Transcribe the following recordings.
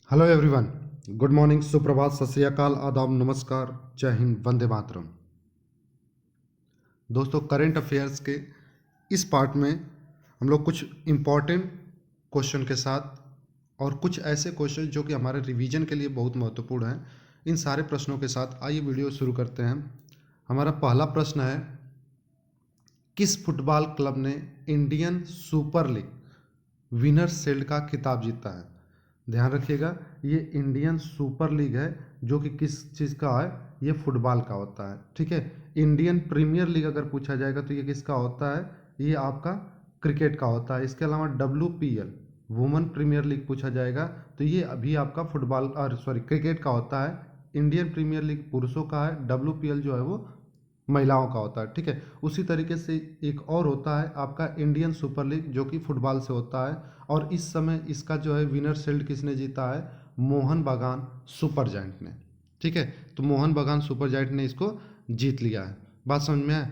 Hello everyone, good morning, सुप्रभात, सत श्री अकाल, आदाब, नमस्कार, जय हिंद, वंदे मातरम। दोस्तों, करंट अफेयर्स के इस पार्ट में हम लोग कुछ इम्पॉर्टेंट क्वेश्चन के साथ और कुछ ऐसे क्वेश्चन जो कि हमारे रिवीजन के लिए बहुत महत्वपूर्ण हैं, इन सारे प्रश्नों के साथ आइए वीडियो शुरू करते हैं। हमारा पहला प्रश्न है, किस फुटबॉल क्लब ने Indian super league winners shield का खिताब जीता है? ध्यान रखिएगा, ये इंडियन सुपर लीग है जो कि किस चीज़ का है, ये फुटबॉल का होता है। ठीक है, इंडियन प्रीमियर लीग अगर पूछा जाएगा तो ये किसका होता है, ये आपका क्रिकेट का होता है। इसके अलावा WPL वुमेन प्रीमियर लीग पूछा जाएगा तो ये अभी आपका फुटबॉल और क्रिकेट का होता है। इंडियन प्रीमियर लीग पुरुषों का है, WPL जो है वो महिलाओं का होता है। ठीक है, उसी तरीके से एक और होता है आपका इंडियन सुपर लीग जो कि फुटबॉल से होता है, और इस समय इसका जो है विनर शील्ड किसने जीता है? मोहन बागान सुपर जायंट ने। ठीक है, तो मोहन बागान सुपर जायंट ने इसको जीत लिया है। बात समझ में आए?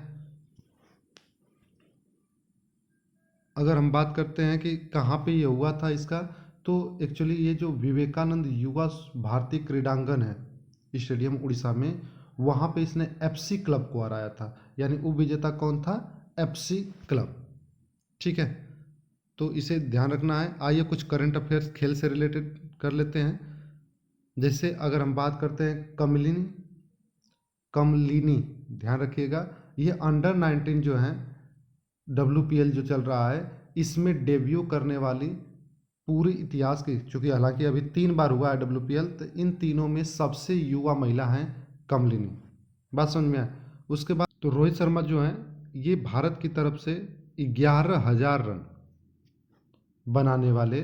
अगर हम बात करते हैं कि कहाँ पे ये हुआ था इसका, तो एक्चुअली ये जो विवेकानंद युवा भारतीय क्रीडांगन है, स्टेडियम उड़ीसा में, वहाँ पे इसने FC क्लब को हराया था। यानी उप विजेता कौन था? FC club. ठीक है, तो इसे ध्यान रखना है। आइए कुछ करंट अफेयर्स खेल से रिलेटेड कर लेते हैं। जैसे अगर हम बात करते हैं कमलिनी, ध्यान रखिएगा, ये अंडर 19 जो है WPL जो चल रहा है, इसमें डेब्यू करने वाली पूरे इतिहास की, चूंकि हालांकि अभी 3 बार हुआ है WPL, तो इन तीनों में सबसे युवा महिला हैं कमलिनी। बात समझ में आए? उसके बाद तो रोहित शर्मा जो हैं, ये भारत की तरफ से 11,000 रन बनाने वाले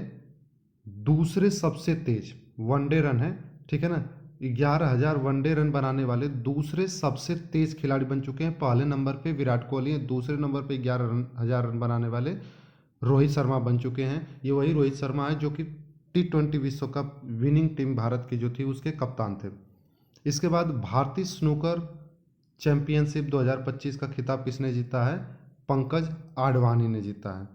दूसरे सबसे तेज वनडे रन है। ठीक है ना, 11,000 वनडे रन बनाने वाले दूसरे सबसे तेज खिलाड़ी बन चुके हैं। पहले नंबर पे विराट कोहली हैं, दूसरे नंबर पे 11,000 रन बनाने वाले रोहित शर्मा बन चुके हैं। ये वही रोहित शर्मा है जो कि T20 विश्व कप विनिंग टीम भारत की जो थी उसके कप्तान थे। इसके बाद भारतीय स्नूकर चैंपियनशिप 2025 का खिताब किसने जीता है? पंकज आडवाणी ने जीता है।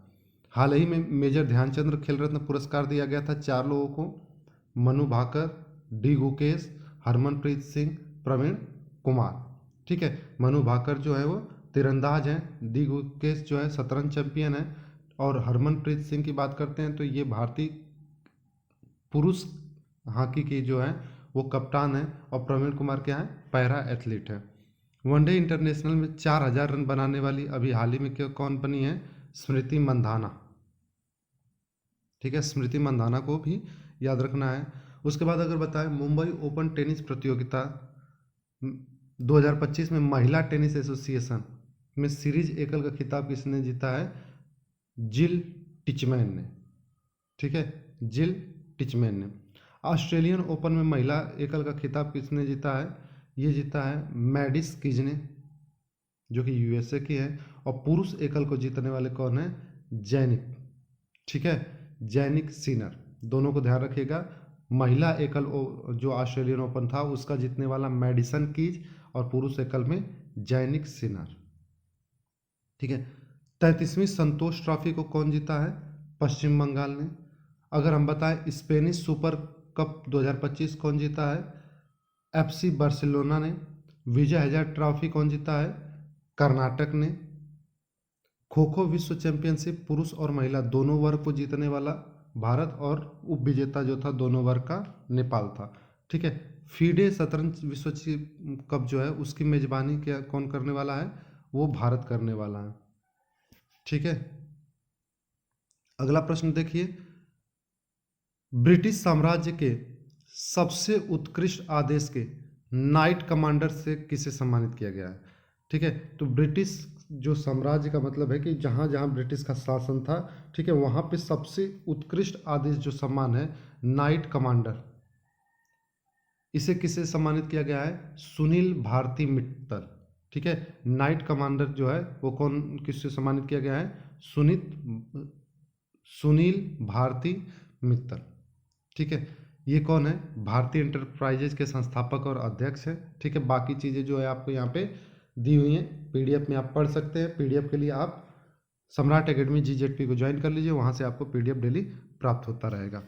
हाल ही में मेजर ध्यानचंद्र खेल रत्न पुरस्कार दिया गया था 4 लोगों को, मनु भाकर, D गुकेश, हरमनप्रीत सिंह, प्रवीण कुमार। ठीक है, मनु भाकर जो है वो तीरंदाज हैं, D गुकेश जो है शतरंज चैंपियन है, और हरमनप्रीत सिंह की बात करते हैं तो ये भारतीय पुरुष हॉकी की जो है वो कप्तान है, और प्रवीण कुमार क्या है? पैरा एथलीट है। वनडे इंटरनेशनल में 4,000 रन बनाने वाली अभी हाल ही में कौन बनी है? स्मृति मंधाना। ठीक है, स्मृति मंधाना को भी याद रखना है। उसके बाद अगर बताएं, मुंबई ओपन टेनिस प्रतियोगिता 2025 में महिला टेनिस एसोसिएशन में सीरीज एकल का खिताब किसने जीता है? जिल टिचमैन ने। ठीक है, जिल टिचमैन ने। ऑस्ट्रेलियन ओपन में महिला एकल का खिताब किसने जीता है? ये जीता है मैडिस किज ने, जो कि USA की है। और पुरुष एकल को जीतने वाले कौन है? जैनिक। ठीक है, जैनिक सिनर। दोनों को ध्यान रखिएगा, महिला एकल जो ऑस्ट्रेलियन ओपन था उसका जीतने वाला मैडिसन कीज, और पुरुष एकल में जैनिक सिनर। ठीक है, 33वीं संतोष ट्रॉफी को कौन जीता है? पश्चिम बंगाल ने। अगर हम बताएं, स्पेनिश सुपर कप 2025 कौन जीता है? FC बार्सिलोना ने। विजय हजारे ट्रॉफी कौन जीता है? कर्नाटक ने। खो खो विश्व चैंपियनशिप पुरुष और महिला दोनों वर्ग को जीतने वाला भारत, और उप विजेता जो था दोनों वर्ग का नेपाल था। ठीक है, फीडे शतरंज विश्व कप जो है उसकी मेजबानी क्या कौन करने वाला है? वो भारत करने वाला है। ठीक है, अगला प्रश्न देखिए, ब्रिटिश साम्राज्य के सबसे उत्कृष्ट आदेश के नाइट कमांडर से किसे सम्मानित किया गया है? ठीक है, तो ब्रिटिश जो साम्राज्य का मतलब है कि जहाँ जहाँ ब्रिटिश का शासन था, ठीक है, वहाँ पे सबसे उत्कृष्ट आदेश जो सम्मान है, नाइट कमांडर, इसे किसे सम्मानित किया गया है? सुनील भारती मित्तल। ठीक है, नाइट कमांडर जो है वो कौन, किससे सम्मानित किया गया है? सुनील भारती मित्तल। ठीक है, ये कौन है? भारतीय इंटरप्राइजेज के संस्थापक और अध्यक्ष है। ठीक है, बाकी चीज़ें जो है आपको यहाँ पे दी हुई हैं, PDF में आप पढ़ सकते हैं। PDF के लिए आप सम्राट एकेडमी GZP को ज्वाइन कर लीजिए, वहाँ से आपको PDF डेली प्राप्त होता रहेगा।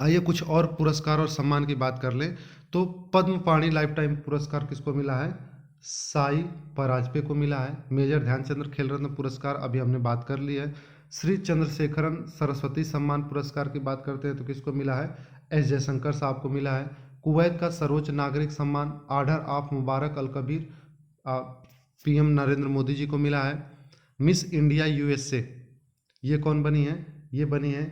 आइए कुछ और पुरस्कार और सम्मान की बात कर लें। तो पद्म पाणि लाइफ टाइम पुरस्कार किसको मिला है? साई पराजपे को मिला है। मेजर ध्यानचंद्र खेल रत्न पुरस्कार अभी हमने बात कर ली है। श्री चंद्रशेखरन सरस्वती सम्मान पुरस्कार की बात करते हैं तो किसको मिला है? एस जयशंकर साहब को मिला है। कुवैत का सर्वोच्च नागरिक सम्मान order of Mubarak Al Kabeer PM Narendra Modi ji को मिला है। मिस इंडिया यूएसए ये कौन बनी है? ये बनी है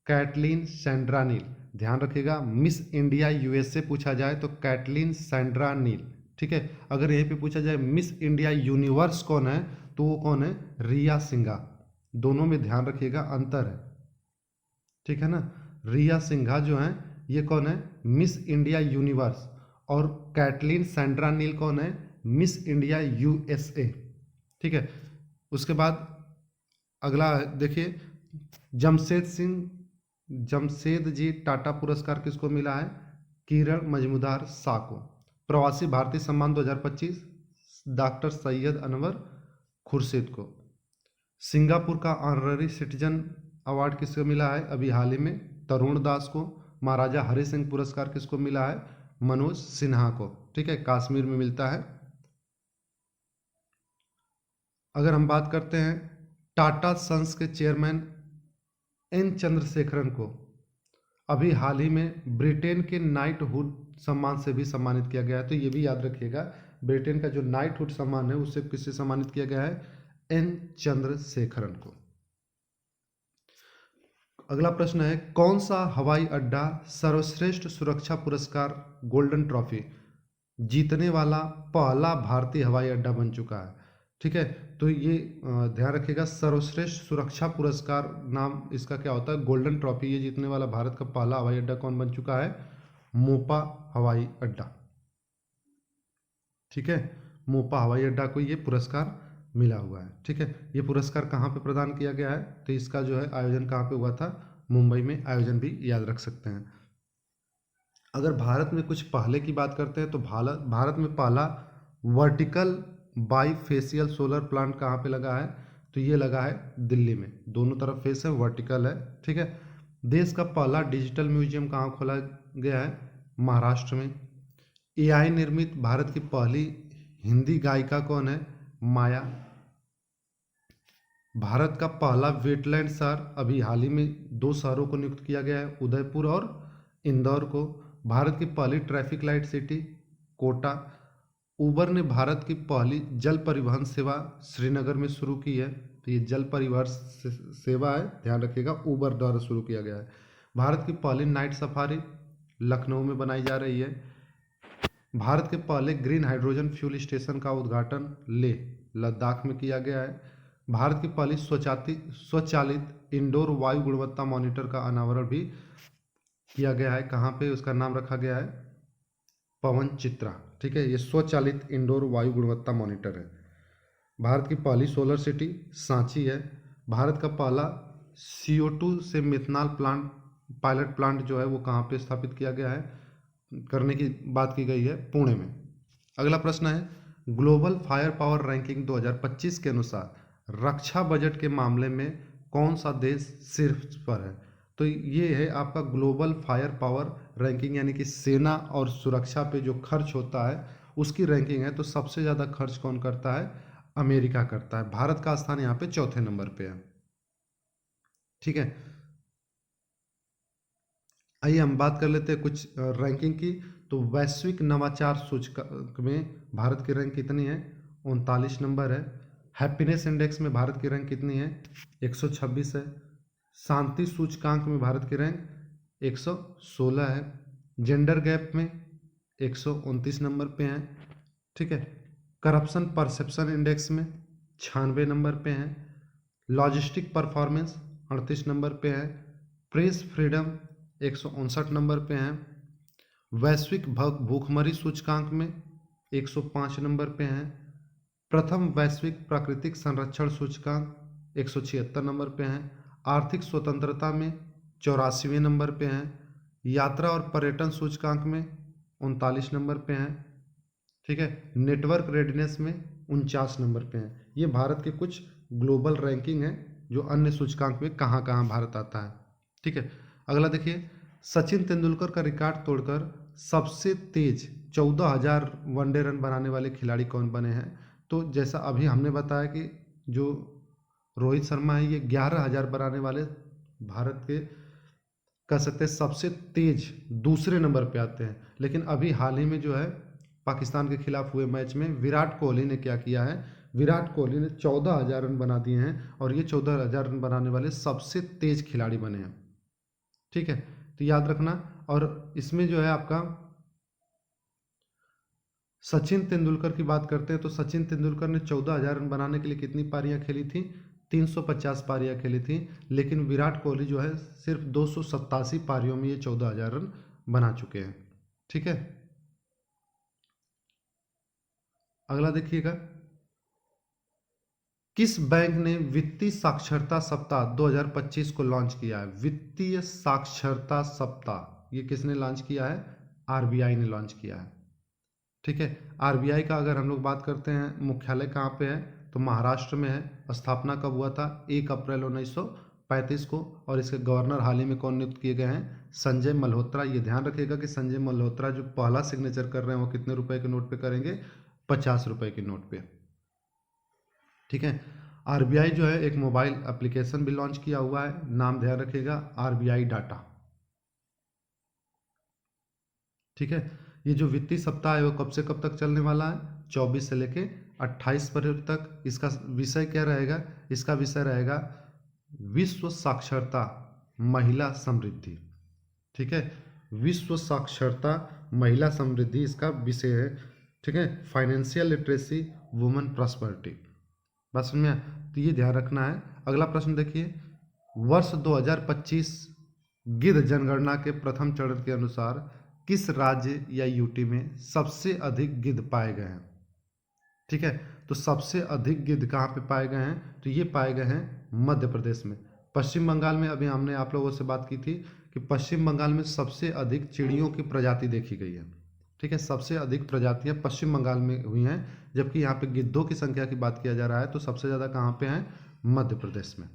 कैटलीन सैंड्रा नील। ध्यान रखिएगा, मिस इंडिया यूएसए पूछा जाए तो कैटलीन सैंड्रा नील। ठीक है, अगर यहीं पे पूछा जाए मिस इंडिया यूनिवर्स कौन है तो वो कौन है? रिया सिंघा। दोनों में ध्यान रखिएगा अंतर है, ठीक है ना। रिया सिंघा जो है ये कौन है? Miss India universe. और कैटलीन सैंड्रा नील कौन है? Miss India USA. ठीक है, उसके बाद अगला देखिए, जमशेद जी टाटा पुरस्कार किसको मिला है? किरण मजमूदार शाह को। प्रवासी भारतीय सम्मान 2025 डॉक्टर सैयद अनवर खुर्शीद को। सिंगापुर का ऑनररी सिटीजन अवार्ड किसको मिला है? अभी हाल ही में तरुण दास को। महाराजा हरि सिंह पुरस्कार किसको मिला है? मनोज सिन्हा को। ठीक है, कश्मीर में मिलता है। अगर हम बात करते हैं टाटा सन्स के चेयरमैन एन चंद्रशेखरन को अभी हाल ही में ब्रिटेन के नाइटहुड सम्मान से भी सम्मानित किया गया है। तो ये भी याद रखिएगा, ब्रिटेन का जो नाइटहुड सम्मान है उससे किससे सम्मानित किया गया है? एन चंद्रशेखरन को। अगला प्रश्न है, कौन सा हवाई अड्डा सर्वश्रेष्ठ सुरक्षा पुरस्कार गोल्डन ट्रॉफी जीतने वाला पहला भारतीय हवाई अड्डा बन चुका है? ठीक है, तो ये ध्यान रखिएगा, सर्वश्रेष्ठ सुरक्षा पुरस्कार नाम इसका क्या होता है? Golden trophy. ये जीतने वाला भारत का पहला हवाई अड्डा कौन बन चुका है? मोपा हवाई अड्डा। ठीक है, मोपा हवाई अड्डा को ये पुरस्कार मिला हुआ है। ठीक है, ये पुरस्कार कहाँ पे प्रदान किया गया है? तो इसका जो है आयोजन कहाँ पे हुआ था? मुंबई में आयोजन भी याद रख सकते हैं। अगर भारत में कुछ पहले की बात करते हैं तो भारत में पहला वर्टिकल बाईफेशियल सोलर प्लांट कहाँ पे लगा है? तो ये लगा है दिल्ली में, दोनों तरफ फेस है, वर्टिकल है। ठीक है, देश का पहला डिजिटल म्यूजियम कहाँ खोला गया है? महाराष्ट्र में। एआई निर्मित भारत की पहली हिंदी गायिका कौन है? माया। भारत का पहला वेटलैंड शहर अभी हाल ही में 2 शहरों को नियुक्त किया गया है, उदयपुर और इंदौर को। भारत की पहली ट्रैफिक लाइट सिटी कोटा। उबर ने भारत की पहली जल परिवहन सेवा श्रीनगर में शुरू की है। तो ये जल परिवहन सेवा है, ध्यान रखिएगा, उबर द्वारा शुरू किया गया है। भारत की पहली नाइट सफारी लखनऊ में बनाई जा रही है। भारत के पहले ग्रीन हाइड्रोजन फ्यूल स्टेशन का उद्घाटन लेह लद्दाख में किया गया है। भारत की पहली स्वचालित इंडोर वायु गुणवत्ता मॉनिटर का अनावरण भी किया गया है। कहाँ पे? उसका नाम रखा गया है पवन चित्रा। ठीक है, ये स्वचालित इंडोर वायु गुणवत्ता मॉनिटर है। भारत की पहली सोलर सिटी सांची है। भारत का पहला CO2 से मिथनॉल पायलट प्लांट जो है वो कहाँ पे स्थापित किया गया है, करने की बात की गई है? पुणे में। अगला प्रश्न है, ग्लोबल फायर पावर रैंकिंग 2025 के अनुसार रक्षा बजट के मामले में कौन सा देश शीर्ष पर है? तो ये है आपका ग्लोबल फायर पावर रैंकिंग, यानी कि सेना और सुरक्षा पे जो खर्च होता है उसकी रैंकिंग है। तो सबसे ज़्यादा खर्च कौन करता है? अमेरिका करता है। भारत का स्थान यहाँ पे चौथे नंबर पे है। ठीक है, आइए हम बात कर लेते हैं कुछ रैंकिंग की। तो वैश्विक नवाचार सूचकांक में भारत की रैंक कितनी है? 39 नंबर है। हैप्पीनेस इंडेक्स में भारत की रैंक कितनी है? 126 है। शांति सूचकांक में भारत की रैंक 116 है। जेंडर गैप में 129 नंबर पे हैं। ठीक है, करप्शन परसेप्शन इंडेक्स में 96 नंबर पे हैं। लॉजिस्टिक परफॉर्मेंस 38 नंबर पे है। प्रेस फ्रीडम 159 नंबर पे हैं। वैश्विक भूखमरी सूचकांक में 105 नंबर पे हैं। प्रथम वैश्विक प्राकृतिक संरक्षण सूचकांक 176 नंबर पे हैं। आर्थिक स्वतंत्रता में 84वें नंबर पे हैं। यात्रा और पर्यटन सूचकांक में 39 नंबर पे हैं। ठीक है, नेटवर्क रेडीनेस में 49 नंबर पे हैं। ये भारत के कुछ ग्लोबल रैंकिंग है जो अन्य सूचकांक में कहाँ कहाँ भारत आता है। ठीक है, अगला देखिए, सचिन तेंदुलकर का रिकॉर्ड तोड़कर सबसे तेज 14,000 वनडे रन बनाने वाले खिलाड़ी कौन बने हैं? तो जैसा अभी हमने बताया कि जो रोहित शर्मा है ये 11,000 बनाने वाले भारत के कह सकते हैं सबसे तेज दूसरे नंबर पे आते हैं। लेकिन अभी हाल ही में जो है पाकिस्तान के खिलाफ हुए मैच में विराट कोहली ने क्या किया है, विराट कोहली ने 14,000 रन बना दिए हैं और ये 14,000 रन बनाने वाले सबसे तेज खिलाड़ी बने हैं। ठीक है, तो याद रखना। और इसमें जो है आपका सचिन तेंदुलकर की बात करते हैं तो सचिन तेंदुलकर ने 14,000 रन बनाने के लिए कितनी पारियां खेली थी? 350 पारियां खेली थी। लेकिन विराट कोहली जो है सिर्फ 287 पारियों में ये 14,000 रन बना चुके हैं। ठीक है, अगला देखिएगा, किस बैंक ने वित्तीय साक्षरता सप्ताह 2025 को लॉन्च किया है? वित्तीय साक्षरता सप्ताह ये किसने लॉन्च किया है? आरबीआई ने लॉन्च किया है। ठीक है, आरबीआई का अगर हम लोग बात करते हैं मुख्यालय कहाँ पे है तो महाराष्ट्र में है। स्थापना कब हुआ था? 1 अप्रैल 1935 को। और इसके गवर्नर हाल ही में कौन नियुक्त किए गए हैं? संजय मल्होत्रा। ये ध्यान रखिएगा कि संजय मल्होत्रा जो पहला सिग्नेचर कर रहे हैं वो कितने रुपए के नोट पे करेंगे? 50 रुपए के नोट पे। ठीक है, आरबीआई जो है एक मोबाइल एप्लीकेशन भी लॉन्च किया हुआ है, नाम ध्यान रखिएगा आरबीआई डाटा। ठीक है, ये जो वित्तीय सप्ताह है वो कब से कब तक चलने वाला है? 24 से लेके 28 फरवरी तक। इसका विषय क्या रहेगा? इसका विषय रहेगा विश्व साक्षरता महिला समृद्धि। ठीक है, विश्व साक्षरता महिला समृद्धि इसका विषय है। ठीक है, फाइनेंशियल लिटरेसी वुमेन प्रॉस्पेरिटी। बात समझ में आया? तो ये ध्यान रखना है। अगला प्रश्न देखिए, वर्ष 2025 गिद्ध जनगणना के प्रथम चरण के अनुसार किस राज्य या यूटी में सबसे अधिक गिद्ध पाए गए हैं? ठीक है, तो सबसे अधिक गिद्ध कहाँ पे पाए गए हैं? तो ये पाए गए हैं मध्य प्रदेश में। पश्चिम बंगाल में अभी हमने आप लोगों से बात की थी कि पश्चिम बंगाल में सबसे अधिक चिड़ियों की प्रजाति देखी गई है। ठीक है, सबसे अधिक प्रजातियां पश्चिम बंगाल में हुई हैं, जबकि यहाँ पे गिद्धों की संख्या की बात किया जा रहा है तो सबसे ज़्यादा कहाँ पे है? मध्य प्रदेश में।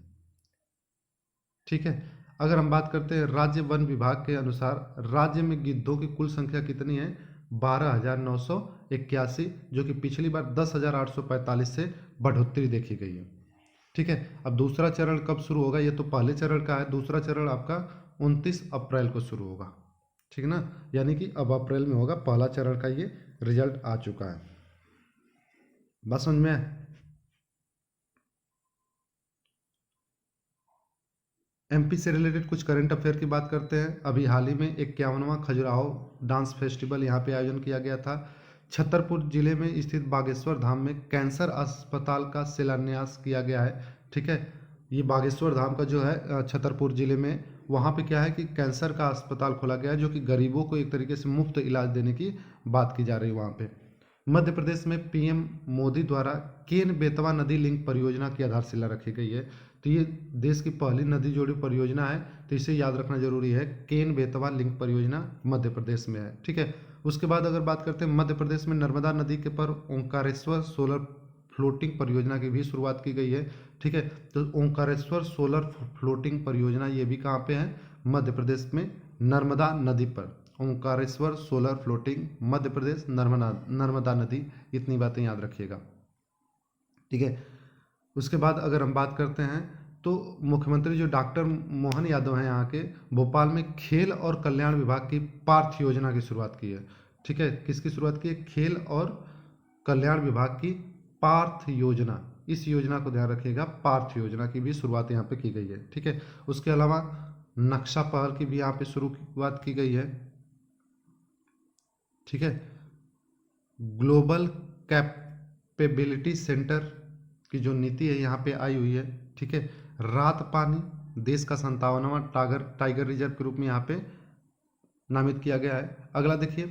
ठीक है, अगर हम बात करते हैं राज्य वन विभाग के अनुसार राज्य में गिद्धों की कुल संख्या कितनी है? 12,981, जो कि पिछली बार 10,845 से बढ़ोतरी देखी गई है। ठीक है, अब दूसरा चरण कब शुरू होगा? ये तो पहले चरण का है, दूसरा चरण आपका 29 अप्रैल को शुरू होगा। ठीक ना, यानी कि अब अप्रैल में होगा। पहला चरण का ये रिजल्ट आ चुका है। बस समझ में आया? एमपी से रिलेटेड कुछ करंट अफेयर की बात करते हैं। अभी हाल ही में 51वां खजुराहो डांस फेस्टिवल यहाँ पे आयोजन किया गया था। छतरपुर जिले में स्थित बागेश्वर धाम में कैंसर अस्पताल का शिलान्यास किया गया है। ठीक है, ये बागेश्वर धाम का जो है छतरपुर जिले में, वहाँ पे क्या है कि कैंसर का अस्पताल खोला गया है जो कि गरीबों को एक तरीके से मुफ्त इलाज देने की बात की जा रही है वहाँ पे। मध्य प्रदेश में पीएम मोदी द्वारा केन बेतवा नदी लिंक परियोजना की आधारशिला रखी गई है। तो ये देश की पहली नदी जोड़ी परियोजना है, तो इसे याद रखना जरूरी है। केन बेतवा लिंक परियोजना मध्य प्रदेश में है। ठीक है, उसके बाद अगर बात करते हैं मध्य प्रदेश में नर्मदा नदी के पर ओंकारेश्वर सोलर फ्लोटिंग परियोजना की भी शुरुआत की गई है। ठीक है, तो ओंकारेश्वर सोलर फ्लोटिंग परियोजना ये भी कहाँ पे है? मध्य प्रदेश में नर्मदा नदी पर। ओंकारेश्वर सोलर फ्लोटिंग मध्य प्रदेश नर्मदा नदी, इतनी बातें याद रखिएगा। ठीक है, उसके बाद अगर हम बात करते हैं तो मुख्यमंत्री जो डॉक्टर मोहन यादव हैं यहाँ के, भोपाल में खेल और कल्याण विभाग की पार्थ योजना की शुरुआत की है। ठीक है, किसकी शुरुआत की है? खेल और कल्याण विभाग की पार्थ योजना, इस योजना को ध्यान रखिएगा, पार्थ योजना की भी शुरुआत यहाँ पे की गई है। ठीक है, उसके अलावा नक्शा पहल की भी यहाँ पे शुरुआत की गई है। ठीक है, ग्लोबल कैपेबिलिटी सेंटर की जो नीति है यहाँ पे आई हुई है। ठीक है, रात पानी देश का 57वां टाइगर रिजर्व के रूप में यहाँ पे नामित किया गया है। अगला देखिए,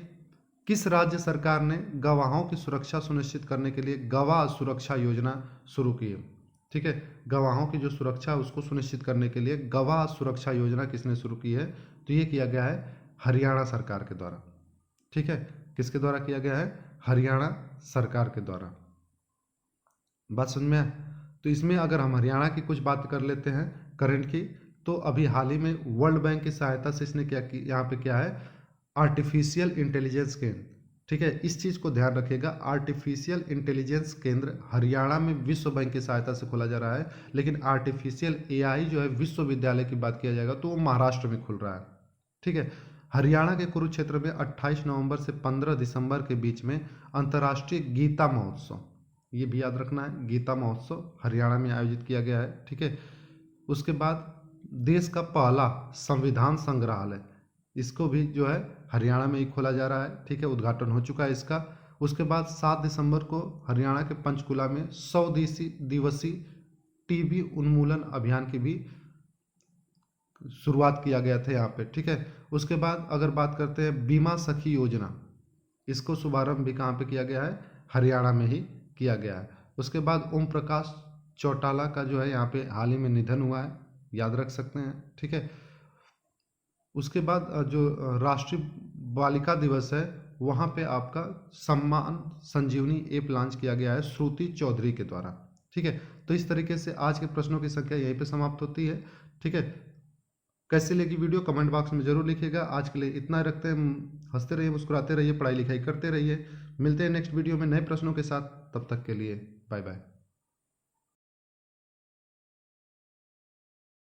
किस राज्य सरकार ने गवाहों की सुरक्षा सुनिश्चित करने के लिए गवाह सुरक्षा योजना शुरू की है? ठीक है, गवाहों की जो सुरक्षा है उसको सुनिश्चित करने के लिए गवाह सुरक्षा योजना किसने शुरू की है? तो ये किया गया है हरियाणा सरकार के द्वारा। ठीक है, किसके द्वारा किया गया है? हरियाणा सरकार के द्वारा। बात समझ में आए? तो इसमें अगर हम हरियाणा की कुछ बात कर लेते हैं करंट की, तो अभी हाल ही में वर्ल्ड बैंक की सहायता से इसने क्या की, यहाँ पे क्या है, आर्टिफिशियल इंटेलिजेंस केंद्र, ठीक है, इस चीज़ को ध्यान रखिएगा। आर्टिफिशियल इंटेलिजेंस केंद्र हरियाणा में विश्व बैंक की सहायता से खोला जा रहा है, लेकिन आर्टिफिशियल एआई जो है विश्वविद्यालय की बात किया जाएगा तो वो महाराष्ट्र में खुल रहा है, ठीक है। हरियाणा के कुरुक्षेत्र में 28 नवंबर से 15 दिसंबर के बीच में अंतर्राष्ट्रीय गीता महोत्सव, ये भी याद रखना है, गीता महोत्सव हरियाणा में आयोजित किया गया है, ठीक है। उसके बाद देश का पहला संविधान संग्रहालय, इसको भी जो है हरियाणा में ही खोला जा रहा है, ठीक है, उद्घाटन हो चुका है इसका। उसके बाद 7 दिसंबर को हरियाणा के पंचकुला में 100 दिवसीय टीबी उन्मूलन अभियान की भी शुरुआत किया गया था यहाँ पे, ठीक है। उसके बाद अगर बात करते हैं बीमा सखी योजना, इसको शुभारंभ भी कहाँ पे किया गया है, हरियाणा में ही किया गया है। उसके बाद ओम प्रकाश चौटाला का जो है यहाँ पे हाल ही में निधन हुआ है, याद रख सकते हैं, ठीक है। उसके बाद जो राष्ट्रीय बालिका दिवस है, वहाँ पे आपका सम्मान संजीवनी ऐप लॉन्च किया गया है श्रुति चौधरी के द्वारा, ठीक है। तो इस तरीके से आज के प्रश्नों की संख्या यहीं पे समाप्त होती है, ठीक है। कैसी लगी वीडियो कमेंट बॉक्स में जरूर लिखिएगा। आज के लिए इतना रखते हैं, हंसते रहिए, मुस्कुराते रहिए, पढ़ाई लिखाई करते रहिए। मिलते हैं नेक्स्ट वीडियो में नए प्रश्नों के साथ, तब तक के लिए बाय बाय।